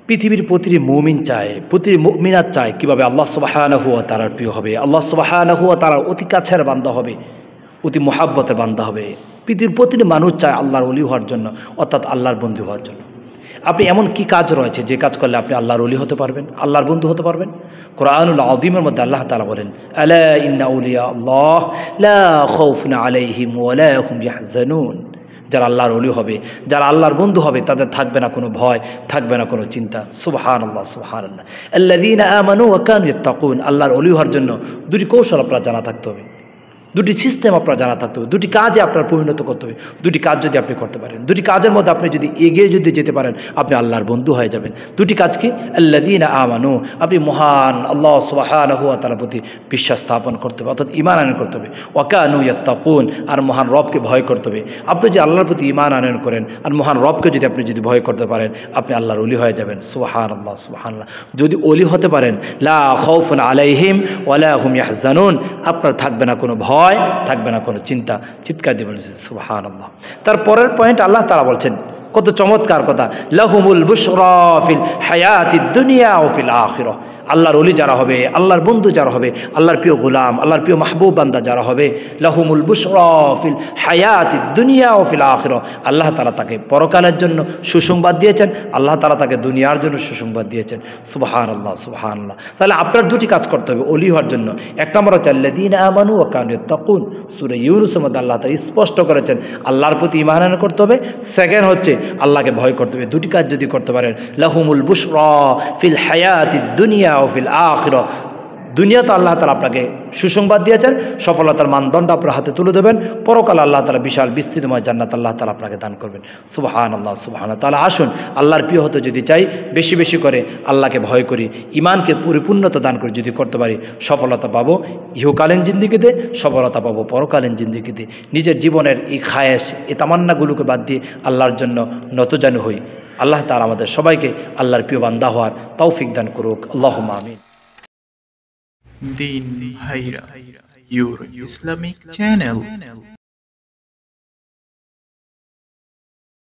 পৃথিবীর প্রতিটি মুমিন চায়, প্রতিটি মুমিনাত চায় কীভাবে আল্লাহ সুবহানাহু ওয়া তাআলার প্রিয় হবে, আল্লাহ সুবহানাহু ওয়া তাআলার অতি কাছের বান্দা হবে, অতি মুহাব্বতের বান্দা হবে। পৃথিবীর প্রতিটি মানুষ চায় আল্লাহর ওলি হওয়ার জন্য, অর্থাৎ আল্লাহর বন্ধু হওয়ার জন্য। আপনি এমন কি কাজ রয়েছে যে কাজ করলে আপনি আল্লাহর ওলি হতে পারবেন, আল্লাহর বন্ধু হতে পারবেন? কোরআনুল আযীমের মধ্যে আল্লাহ তাআলা বলেন, আলা ইন্না আউলিয়া আল্লাহ লা খাউফুন আলাইহিম ওয়া লা হুম ইয়াহজানুন। যারা আল্লাহর ওলি হবে, যারা আল্লাহর বন্ধু হবে, তাদের থাকবে না কোনো ভয়, থাকবে না কোনো চিন্তা। সুবহানাল্লাহ, সুবহানাল্লাহ। আল্লাযীনা আমানু ওয়া কানু ইয়াত্তাকুন। আল্লাহর ওলি হওয়ার জন্য দুটি কৌশল আপনার জানা থাকতে হবে, দুটি সিস্টেম আপনার জানা থাকতে হবে, দুটি কাজে আপনার পরিণত করতে হবে। দুটি কাজ যদি আপনি করতে পারেন, দুটি কাজের মধ্যে আপনি যদি এগিয়ে যদি যেতে পারেন, আপনি আল্লাহর বন্ধু হয়ে যাবেন। দুটি কাজ কি? আল্লাযীনা আমানু, আপনি মহান আল্লাহ সুবহানাহু ওয়া তাআলার প্রতি বিশ্বাস স্থাপন করতে হবে, অর্থাৎ ঈমান আনয়ন করতে হবে। ওয়া কানু ইয়াত্তাকুন, আর মহান রবকে ভয় করতে হবে। আপনি যদি আল্লাহর প্রতি ঈমান আনয়ন করেন আর মহান রবকে যদি আপনি যদি ভয় করতে পারেন, আপনি আল্লাহর ওলি হয়ে যাবেন। সুবহানাল্লাহ, সুবহানাল্লাহ। যদি ওলি হতে পারেন, লা খাউফুন আলাইহিম ওয়া লা হুম ইয়াহজানুন, আপনার থাকবে না কোনো ভয়, থাকবে না কোনো চিন্তা। চিৎকার দিয়ে বলেছেন সুবহানাল্লাহ। তারপরের পয়েন্ট আল্লাহ তাআলা বলছেন, কত চমৎকার কথা, লাহুমুল বুশরা ফিল হায়াতিদ দুনিয়া ওয়া ফিল আখিরাহ। আল্লাহর ওলি যারা হবে, আল্লাহর বন্ধু যারা হবে, আল্লাহর প্রিয় গোলাম, আল্লাহর প্রিয় মাহবুব বান্দা যারা হবে, লাহুমুল বুশরা ফিল হায়াতিদ দুনিয়া ওয়া ফিল আখিরাহ। আল্লাহ তাআলা তাকে পরকালের জন্য সুসংবাদ দিয়েছেন, আল্লাহ তাআলা তাকে দুনিয়ার জন্য সুসংবাদ দিয়েছেন। সুবহানাল্লাহ, সুবহানাল্লাহ। তাহলে আপনার দুটি কাজ করতে হবে ওলি হওয়ার জন্য। এক নম্বর হচ্ছে আল্লাযীনা আমানু ওয়া কানু ইয়াত্তাকুন। সূরা ইউনূসের মধ্যে আল্লাহ তাআলা স্পষ্ট করেছেন আল্লাহর প্রতি ঈমান আনয়ন করতে হবে। সেকেন্ড হচ্ছে আল্লাহকে ভয় করতে হবে। দুটি কাজ যদি করতে পারেন, লাহুমুল বুশরা ফিল হায়াতিদ দুনিয়া ওয়া ফিল আখিরাহ। দুনিয়াতে আল্লাহ তাআলা আপনাকে সুসংবাদ দিয়েছেন, সফলতার মানদণ্ড আপনার হাতে তুলে দেবেন। পরকালে আল্লাহ তাআলা বিশাল বিস্তৃতময় জান্নাত আল্লাহ তাআলা আপনাকে দান করবেন। সুবহানাল্লাহ, সুবহানাল্লাহ। তাহলে আসুন আল্লাহর প্রিয় হতে যদি চাই, বেশি বেশি করে আল্লাহকে ভয় করি, ঈমানকে পরিপূর্ণতা দান করি যদি করতে পারি, সফলতা পাবো ইহকালীন জিন্দেগিতে, সফলতা পাবো পরকালীন জিন্দেগিতে। নিজের জীবনের এই খায়েশ, এই তামান্নাগুলোকে বাদ দিয়ে আল্লাহর জন্য নতজানু হই। আল্লাহ তাআলা আমাদের সবাইকে আল্লাহর প্রিয় বান্দা হওয়ার তৌফিক দান করুক। আল্লাহুম্মা আমিন। Din Hayra, your Islamic channel.